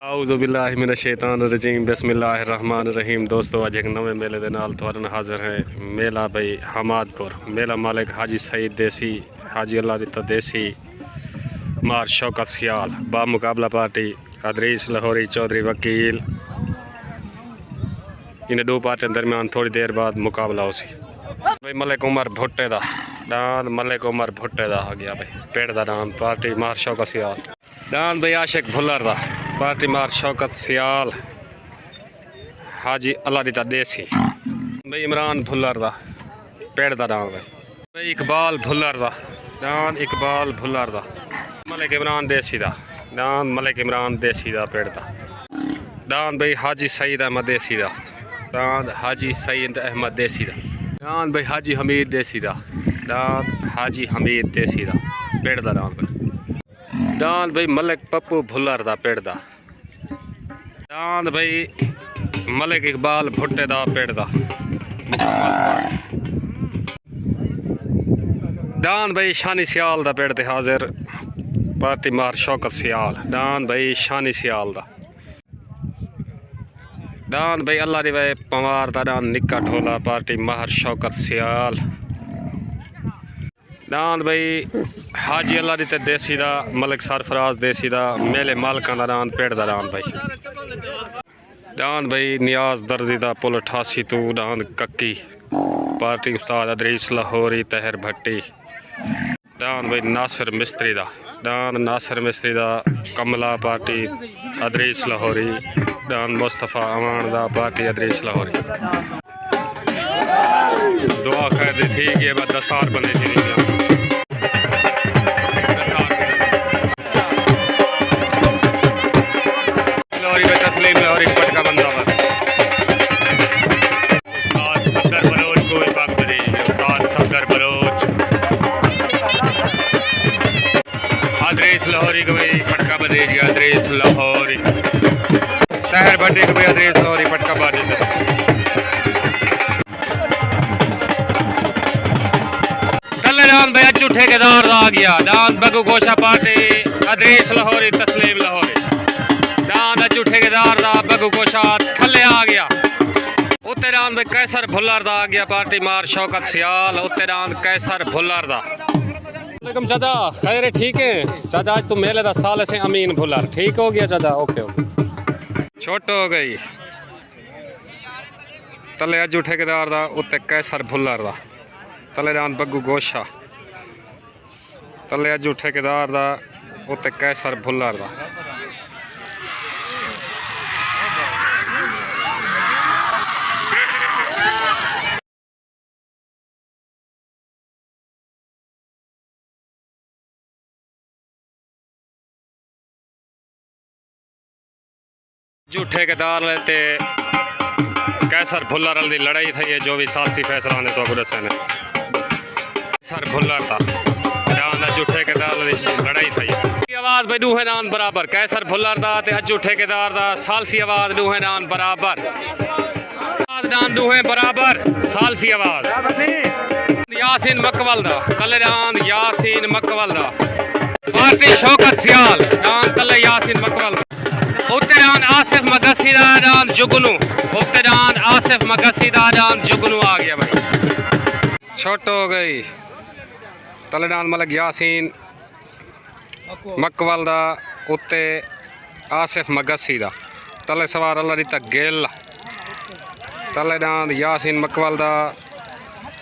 आऊज़ुबिल्लाहिमिनश्शैतानिर्रजीम बिस्मिल्लाहिर्रहमानिर्रहीम। दोस्तों अज एक नवे मेले के नाल तुहाडे हाजिर है। मेला भाई हमादपुर मेला मालिक हाजी सईद देसी हाजी अल्लाह दिता देसी मार शौकत सियाल बा मुकाबला पार्टी अदरीस लाहौरी चौधरी वकील। इन दो पार्टियों दरमियान थोड़ी देर बाद मुकाबला हो सी भाई मलिक उमर भुट्टे दा डान मलिक उमर भुट्टे दा आ गया भाई पेड़ दा डान पार्टी मार शौकत सियाल डान भाई आशिक भुल्लर दा पार्टी मार शौकत सियाल हाजी अल्लाह दिता देसी भाई इमरान भुल्लर दा पेड़ दा डान भाई इकबाल भुल्लर दा डान इकबाल भुल्लर दा मलिक इमरान देसी दा डान मलिक इमरान देसी दा पेड़ दा डान भाई हाजी सईद अहमद देसी दा डान हाजी सईद अहमद देसी दा डान भाई हाजी हमीद देसी दा डान हाजी हमीद देसी दा पेड़ दा डान भाई डान भाई मलिक पप्पू भुल्लर दा पेड़ दा डान भाई मलिक इकबाल भुट्टे दा पेड़ दा डान भाई शानी सियाल दा पेड़ ते हाजिर पार्टी मार शौकत सियाल डान भाई शानी सियाल दा डान भाई अल्लाह रिवाए पवार दा डान निक्का ढोला पार्टी मार शौकत सियाल डान भाई हाजी अल्लाह दिते देसी दा मलिक सरफराज देसी दा मेले मालकां दा डान पेड़ दा डान भाई डान भाई नियाज दर्जी दा पुल 88 तू डान कक्की पार्टी उस्ताद अदरीस लाहौरी तहर भट्टी डान भाई नासिर मिस्त्री दा डान नासिर मिस्त्री दा कमला पार्टी अदरीस लाहौरी डान मुस्तफ़ा अमान दा पार्टी अदरीस लाहौरी दुआ खैर दी थी कि बाद दस्तार बने थी लाहौरी में तस्लीम लाहौरी पटका बंदा उस्ताद सफदर बलोच को बात करी उस्ताद सफदर बलोच अदरीस लाहौरी को भाई पटका बदे गया अदरीस लाहौरी तहर भट्टी को भाई अदरीस लाहौरी पटका बाज डान भाई अज्जू ठेकेदार आ गया डान बगू गोशा पार्टी अदरीस लाहौरी तस्लीम लाहौरी डान अज्जू ठेकेदार दा बगू गोशा थले आ गया उत्ते डान भाई कैसर भुल्लर दा आ गया पार्टी मार शौकत सियाल उत्ते डान कैसर भुल्लर दा। वालेकुम चाचा खैर ठीक है चाचा आज तो मेले दा साल से अमीन भुल्लर ठीक हो गया चाचा ओके छोटो हो गई तले अज्जू ठेकेदार दा उत्ते कैसर भुल्लर दा तले डान बग्गू गोशा तले अज्जू ठेकेदार दा उत्ते कैसर भुल्लर दा अज्जू ठेकेदार ते कैसर भुल्लर दी लड़ाई थी है जो भी सालसी फैसला ने तो दस ने कैसर भुल्लर था डान अज्जू ठेकेदार दी लड़ाई थी आवाज़ भाई दूहे डान बराबर कैसर भुल्लर दा ते अज्जू ठेकेदार दा सालसी आवाज़ दूहे डान बराबर डान दूहे बराबर सालसी आवाज़ यासीन मकवल दा तले डान यासीन मकवल दा पार्टी शौकत सियाल डान तले यासीन मकवल उत्ते डान आसिफ मगसी दा डान जुगनू उत्ते डान आसिफ मगसी दा डान जुगनू आ गया भाई छोटो हो गई तले डान मलिक यासीन मकवल दा उत्ते आसिफ मगसी दा तले सवार अल्लाह दिता गेल तले डान यासीन मकवल दा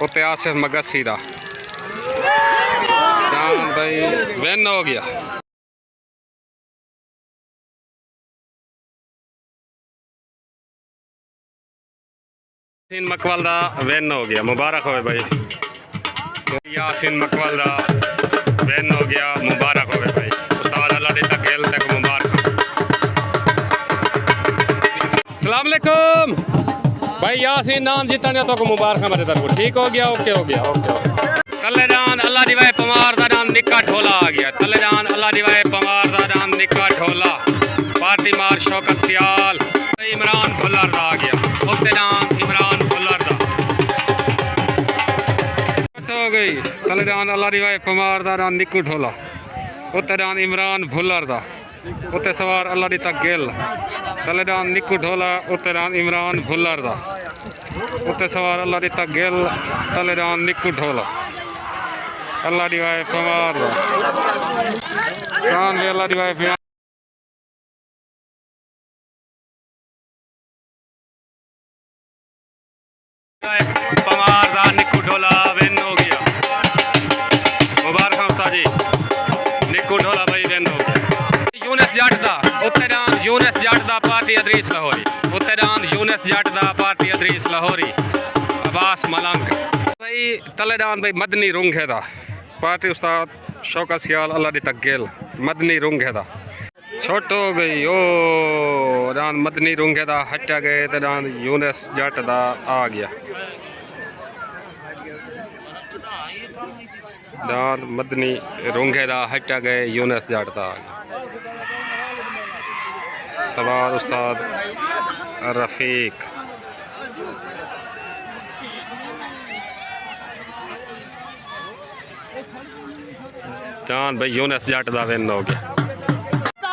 उत्ते आसिफ मगसी दा डान भाई विन हो गया यासीन मकवल दा विन हो गया मुबारक हो भाई यासीन मकवल दा विन हो गया मुबारक हो भाई उस्ताद अल्लाह दे तक तक मुबारक। अस्सलाम वालेकुम भाई यासीन नाम जीतने तो मुबारक मेरे तरफ ठीक हो गया ओके हो गया ओके तले डान अल्लाह दिवाए पवार दा डान निक्का ढोला आ गया तले डान अल्लाह दिवाए पवार दा डान निक्का ढोला पार्टी मार शौकत सियाल इमरान भुल्लर दा आ गया उत्ते डान इमरान भुल्लर दा हो गई तले डान अल्लाह रिवाए पवार दा डान निक्कू ढोला उत्ते डान इमरान भुल्लर दा उत्ते सवार अल्लाह दी तक गिल तले डांद निक्कू ढोला उत्ते डांद इमरान भुल्लर दा उत्ते सवार अल्लाह दी तक गिल तले डांद निक्कू ढोला अल्लाह दी वाए पमार दा डांद भी अल्लाह दी वाए पमार दा निक्कू ढोला विन हो गया। मुबारक खामसा जी निक्कू ढोला भाई विन हो गया। यूनिस जट दा उत्ते डांद यूनिस जट दा पार्टी अदरीस लाहौरी उत्ते डांद यूनिस जट दा पार्टी अदरीस लाहौरी अब्बास मलंग भाई तले डांद भाई मदनी रुंगे दा पार्टी उस्ताद शौकत सियाल अल्लाह दी तक गिल मदनी रुंगे दा छोट हो गई ओ डांद मदनी रुंगे दा हटा गए तो डांद यूनिस जट दा आ गया। डांद मदनी रुंगे दा हटा गए यूनिस जट दा आ गया। सवार उस्ताद रफीक डांद भाई यूनिस जट दा विन हो गया।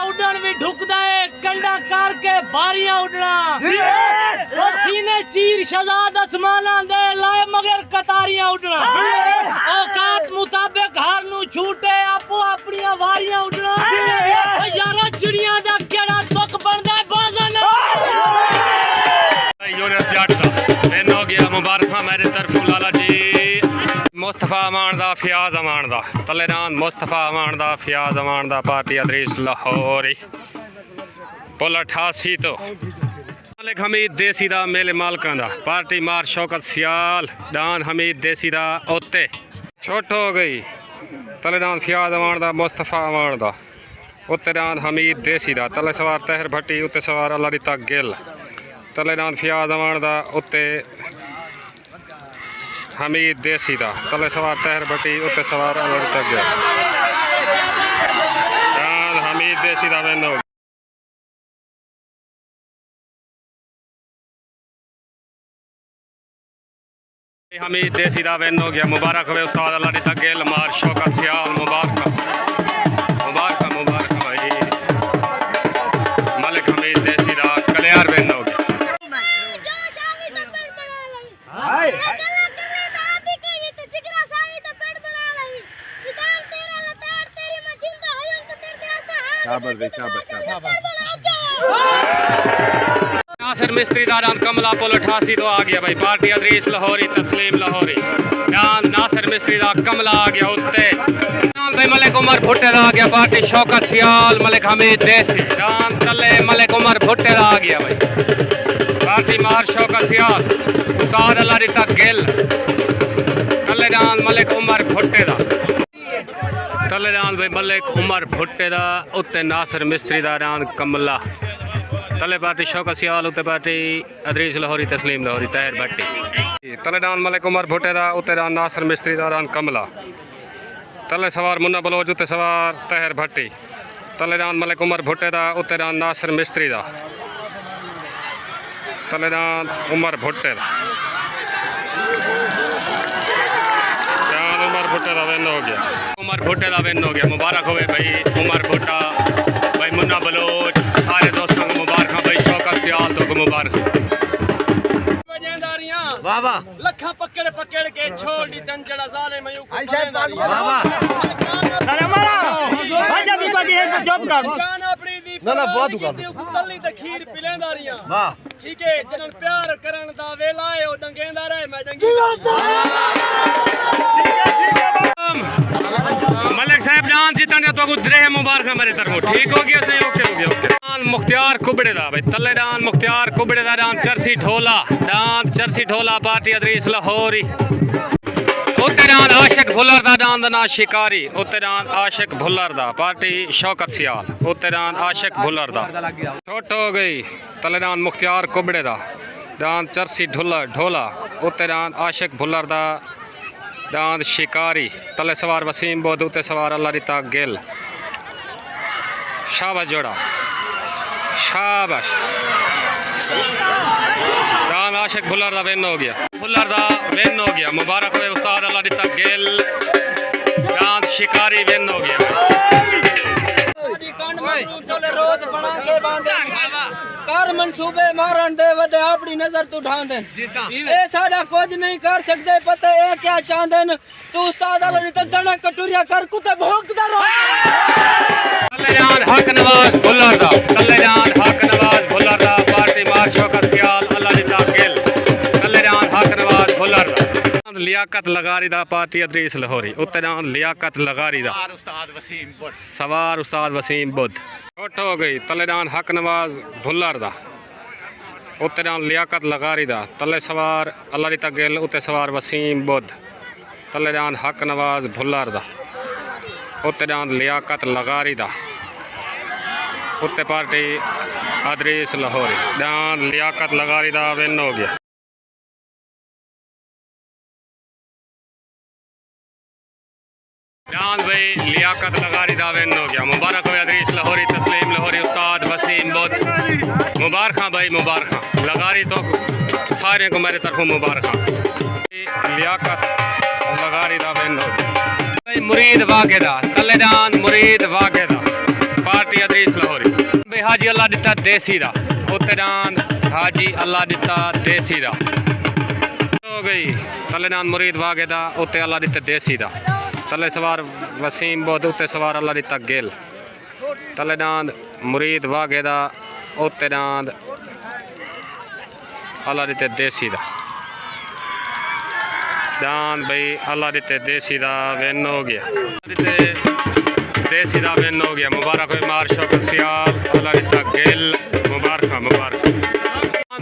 उड़न भी ढुकदा है कंडा करके बारियां उड़ना सीने चीर शहजाद आसमाना दे लाए मगर कतारियां उड़ना औकात मुताबिक हार नु छूटे आपो अपनियां वारियां उड़ना यारा चिड़ियां दा केड़ा दुख बनदा बाजन यूनिस जट दा विन हो गया। मुबारक मेरे तरफों लाला जी मुस्तफा अमान दा फियाज अमान दा तले डांद मुस्तफा अमान दा फियाज अमान दा पार्टी अदरीस लाहौरी पुल 88 तो मालिक हमीद देसी दा मेले मालकां दा पार्टी मार शौकत सियाल डांद हमीद देसी दा उत्ते छोट हो गई तले डांद फियाज अमान दा मुस्तफा अमान दा उत्ते डांद हमीद देसी दा तले सवार तहर भट्टी उत्ते सवार अल्लाह दी तक गिल तले डांद फियाज अमान दा उत्ते हमीद देसी दा तले सवार तहर भट्टी उत्ते सवार अल्लाह दी तक गिल डांद हमीद देसी दा विन हो गया। हमीद देसी दा विन हो गया। मुबारक हो उस्ताद अल्लाह दी तक गिल मार शौकत सियाल मुबारक मुबारक मुबारक भाई मालिक हमीद देसी दा कलियार विन हो गया। नासिर मिस्त्री दा डांद कमला पुल 88 तो आ गया भाई पार्टी अदरीस लाहौरी तस्लीम लाहौरी डांद नासिर मिस्त्री दा कमला आ गया उत्ते डांद भाई मलिक उमर भुट्टे दा आ गया पार्टी शौकत सियाल मलिक हमीद देसी डांद तले मलिक उमर भुट्टे दा आ गया भाई पार्टी मार शौकत सियाल उस्ताद अल्लाह दी तक गिल तले डांद मलिक उमर भुट्टे दा तले डांद भाई मलिक उमर भुट्टे दा उत्ते नासिर मिस्त्री दा डांद कमला तले पार्टी शौकत सियाल उत्ते पार्टी अदरीस लाहौरी तस्लीम लाहौरी तहर भट्टी तले डांद मलिक उमर भुट्टे दा उत्ते डांद नासिर मिस्त्री दा डांद कमला तले सवार मुन्ना बलोच उत्ते सवार तहर भट्टी तले डांद मलिक उमर भुट्टे दा उत्ते डांद नासिर मिस्त्री दा तले डांद उमर भुट्टे दा उमर भुट्टे दा विन हो गया। उमर भुट्टे दा विन हो गया। मुबारक होवे भाई उमर भुट्टा भाई मुन्ना बलोच सारे दोस्तों को मुबारक भाई शौकत सियाल तो को मुबारक वाह वाह लखा पकड़ पकड़ के छोड़ दी दंजड़ा जाले मयू को वाह वाह अरे मारा भाई जब बड़ी है तो जॉब कर जान अपनी दी ना ना बहुत दुकान तल्ली ते खीर पिलेंदारियां वाह ठीक है जनन प्यार करन दा वेला है ओ डंगेंदा रहे मैं डंगी मलिक साहब जान जीतने तो को दरे मुबारक मेरे तरफ ठीक हो गया सही ओके हो गया ओके मुख्तियार कुबड़े दा भाई तले डांद मुख्तियार कुबड़े दा डांद चरसी ढोला पार्टी अदरीस लाहौरी उत्ते डांद आशिक भुल्लर दा डांद ना शिकारी उत्ते डांद आशिक भुल्लर दा पार्टी शौकत सियाल उत्ते डांद आशिक भुल्लर दा छोट हो गई तले डांद मुख्तियार कुबड़े दा डांद चरसी ढोला उत्ते डांद आशिक भुल्लर दा डांद शिकारी तले सवार वसीम बोध उत्ते सवार अल्लाह दी तक गिल शाबाश जोड़ा शाबाश डांद आशिक भुल्लर दा विन हो गया मुबारक हो उस्ताद अल्लाह दी तक गिल डांद शिकारी विन हो गया। चले रोज बना के बांधे कर मनसूबे मारन दे वदे अपनी नजर तू ढां दे ए साडा कुछ नहीं कर सकते पता ए क्या चाहंदे तू उस्ताद अली ते दना कटुरिया कर कुते भोंकदा रहो कल्याण हक नवाज भुल्लर दा कल्याण हक नवाज भुल्लर दा पार्टी मार शौकत सियाल अल्लाह दी ताकिल कल्याण हक नवाज भुल्लर दा लियाकत लगारी दा पार्टी अदरीस लाहौरी उत्ते नाम लियाकत लगारी दा सवार उस्ताद वसीम बुद्ध छोट हो गई तलेदान हक नवाज भुल्लर दा उत्ते नाम लियाकत लगारी दा तले सवार अल्लाह दी ताकिल उत्ते सवार वसीम बुद्ध तलेदान हक नवाज भुल्लर दा उत्ते नाम लियाकत लगारी दा उत्ते पार्टी अदरीस लाहौरी दान लियाकत लगारी दा विन हो गया दान भाई लियाकत लगारी दा विन हो गया मुबारक हो अदरीस लाहौरी तस्लीम लाहौरी उस्ताद वसीम बुद्ध मुबारक भाई मुबारक लगारी तो सारे को मेरे तरफों मुबारक लियाकत लगारी दा विन हो गया भाई मुरीद वागेदा तलेदान मुरीद वागेदा पार्टी अदरीस लाहौरी भाई हाजी अल्लाह दिता देसी दा उत्ते दान हाजी अल्लाह दिता देसी दा हो गई तलेदान मुरीद वागेदा उत्ते अल्लाह दिता देसी दा तले सवार वसीम बुद्ध उत्ते सवार अल्लाह दिता गिल तलेदान मुरीद वागेदा उत्ते दान अल्लाह दिते देसी दा दान भाई अल्लाह दिते देसी दा विन हो गया देसी दा विन हो गया मुबारक हो मार शौकत सियाल अल्लाह दिता गिल मुबारक मुबारक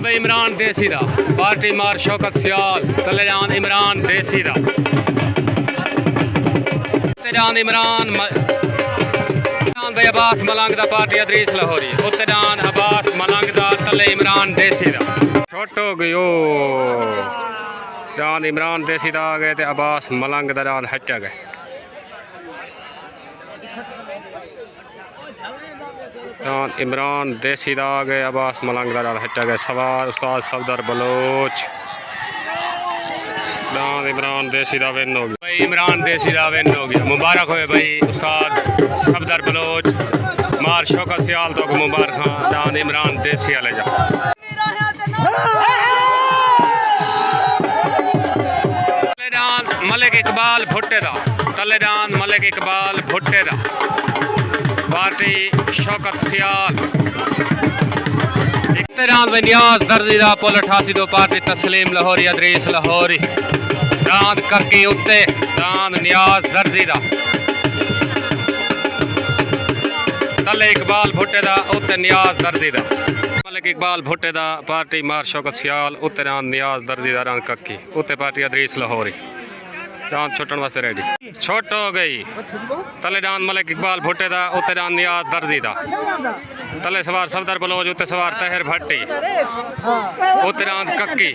भाई इमरान देसी दा पार्टी मार शौकत सियाल तलेदान इमरान देसी दा तलेदान इमरान भाई अब्बास मलंग दा पार्टी अदरीस लाहौरी उत्ते दान अब्बास मलंग दा तले इमरान देसी दा छोट हो गई ओ दान इमरान देसी दा आ गए ते अब्बास मलंग दा दान हट गए दान इमरान देसी दा आ गए अब्बास मलंग दा दान हट गए सवार उस्ताद सफदर बलोच दान इमरान देसी दा विन हो गया भाई इमरान देसी दा विन हो गया मुबारक होए भाई उस्ताद सफदर बलोच मार शौकत सियाल तो मुबारक दान इमरान देसी वाले जा मलिक इकबाल भुट्टे दा तलेदान मलिक इकबाल भुट्टे दा पार्टी शौकत सियाल इकतरान व नियाज दर्जी दा पुल 88 दो पार्टी तस्लीम लाहौरी अदरीस लाहौरी दांद करके उत्ते दांद नियाज दर्जी दा तले इकबाल भुट्टे दा उत्ते नियाज दर्जी दा मलिक इकबाल भुट्टे दा पार्टी मार शौकत सियाल उत्ते दांद नियाज दर्जी दा दांद कक्की उत्ते पार्टी अदरीस लाहौरी दान छुट्टन वास्ते रेडी छोट हो गई तले दान मलिक इकबाल भुट्टे दा उत्ते दान नियाज दर्जी दा तले सवार सफदर बलोच उत्ते सवार तहर भट्टी उत्ते दान कक्की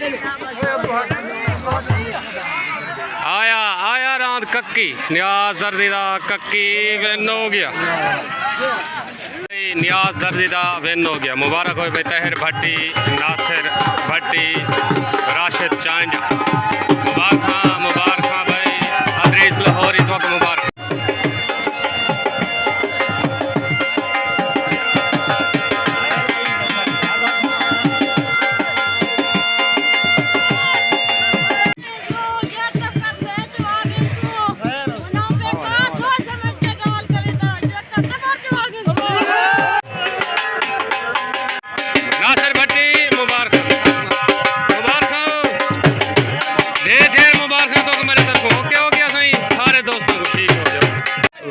आया आया रात कक्की नियाज दर्जी दा कक्की विन हो गया नियाज दर्जी दा विन हो गया मुबारक हो भाई तहर भट्टी नासिर भट्टी राशिद चांजा मुबारक भाई अदरीस लाहौरी तो मुबारक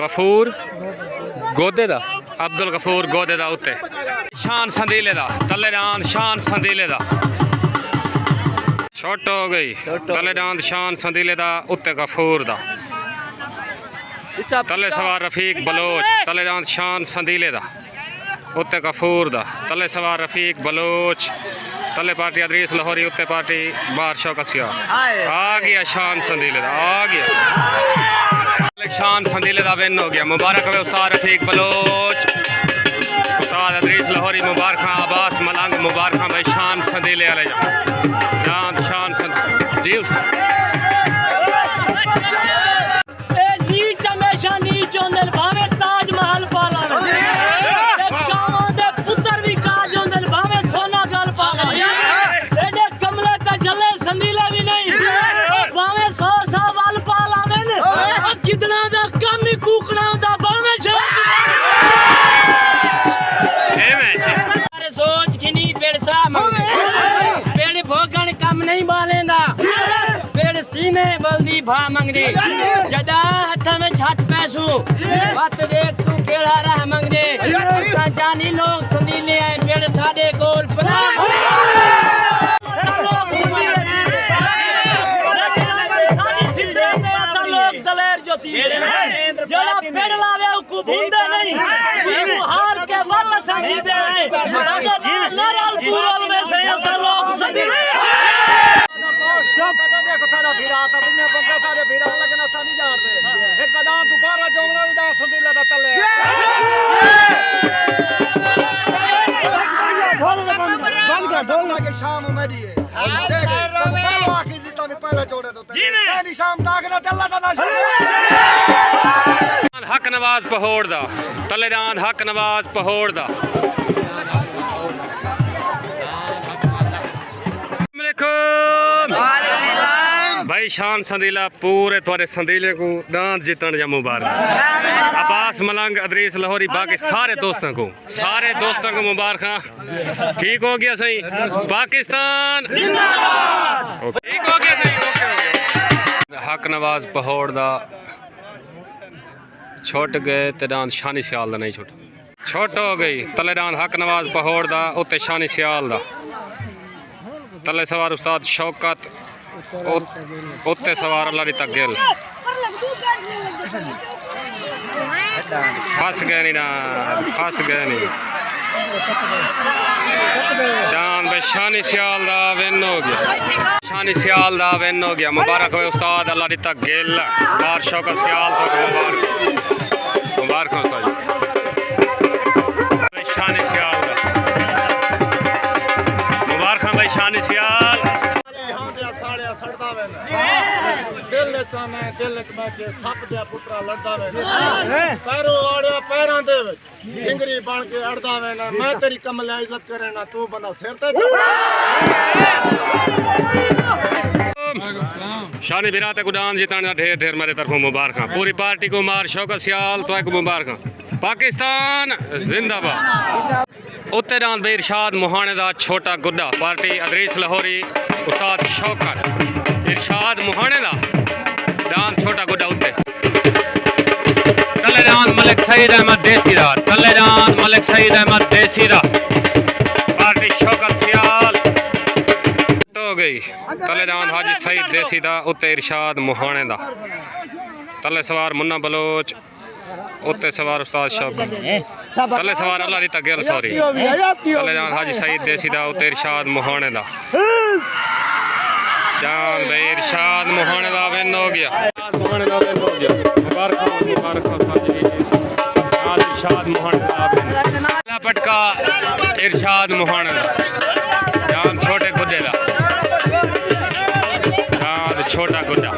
गफूर गोदे दा अब्दुल गफूर गोदे दा उत्ते शान संदीले दा तलेदान शान संदीले दा छोट हो गई तलेदान शान संदीले दा उत्ते गफूर दा तले सवार रफीक बलोच तलेदान शान संदीले दा उत्ते गफूर दा तले सवार रफीक बलोच तले पार्टी अदरीस लाहौरी उत्ते पार्टी मार शौकत सियाल आ गया शान संदीले दा आ गया शान संदीले दा विन हो गया मुबारक है उस्ताद रफीक बलोच उस्ताद अदरीस लाहौरी मुबारक अब्बास मलंग मुबारक भाई शान संदीले वाले जान शान जी ए जी चमेशा नी चोंदल भावे ताजमहल पाला भा मंगदे जदा हथ में छत पैसू मत देख तू केड़ा रह मंगदे असां जानी लोग संदीले आए पेड़ साडे कोल पना लोग संदीले साडी फितरत ते असां लोग दलेर जोती जड़ा पेड़ लावे को भूलदे नहीं वो हार के वल संदीले नरल पूरल में से असां लोग संदीले कदा देखो सारा फिरा था बिना बंदा सारे फिरा लेकिन असा नहीं जानते एक कदा दोबारा जोमला भी दास संदीला दा तले ढोल के शाम मेरी है देख पहलो आखिर जीता में पहले जोड़े दो पहली शाम तक ना तल्ला दा ना हक नवाज पहोड़ दा तलेदान हक नवाज पहोड़ दा भाई शान संदीला पूरे तुहारे संदीले को दांत जीतन जा मुबारक अब्बास मलंग अदरीस लाहौरी बाकी सारे दोस्तों को मुबारक ठीक हो गया सही पाकिस्तान ठीक हो गया सही ओके हक नवाज पहोड़ दा छुट गए ते दांत शानी सियाल दा नहीं छुट हो गई तलेदान हक नवाज पहोड़ दा उत्ते शानी सियाल दा तले सवार उस्ताद शौकत उत्ते सवार अल्लाह दी तगिल फस गए नहीं जान भाई शानी सियाल दा विन हो गया मुबारक हो उस्ताद अल्लाह दी तगिल बार शौकत सियाल तो मुबारक हो उस्ताद भाई शानी सियाल दा मुबारक भाई शानी सियाल सड़दा वे दिल चाने दिल के सप दे पुत्रा लड़दा वे पैरो आड़िया पैरां दे विच ढिंगरी बन के अड़दा वे मैं तेरी कमल इज्जत करे ना तू बंदा सिर ते शानी बिराते गुडान जिताना ढेर मेरे तरफों मुबारक पूरी पार्टी को मार शौकत सियाल तो एक मुबारक पाकिस्तान जिंदाबाद उत्ते दान भाई इरशाद मुहाने दा छोटा गुड्डा पार्टी अदरीस लाहौरी उस्ताद शौकत इरशाद मुहाने दा दान छोटा गुड्डा उत्ते तलेदान मलिक सईद अहमद देसी दा पार्टी शौकत सियाल हो गई तलेदान हाजी सईद देसी दा उत्ते इरशाद मुहाने दा तले सवार मुन्ना बलोच उत्ते सवार उस्ताद शौकत तले सवार अल्लाह दी तगिल सॉरी तलेदान हाजी सईद देसी दा उत्ते इरशाद मुहाने दा जान भाई इरशाद मुहाने दा विन हो गया मुबारक इरशाद मुहाने दा पटका इरशाद मुहाने दा जान छोटे गुड्डे दा छोटा गुड्डा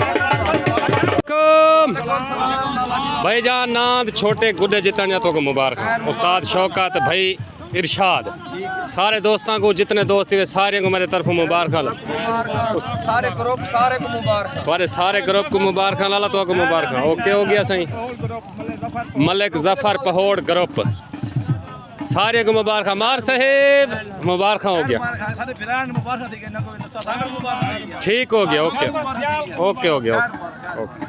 भाई जान नाद छोटे गुड्डे जितने तो को मुबारक उस्ताद शौकत भाई इरशाद सारे दोस्तों को जितने दोस्त हुए सारे को मेरे तरफ मुबारक सारे ग्रुप को मुबारक लाला तो को मुबारक ओके हो गया सही मलिक जफर पहोड़ ग्रुप सारे को मुबारक मार साहेब मुबारक हो गया ठीक हो गया ओके हो गया ओके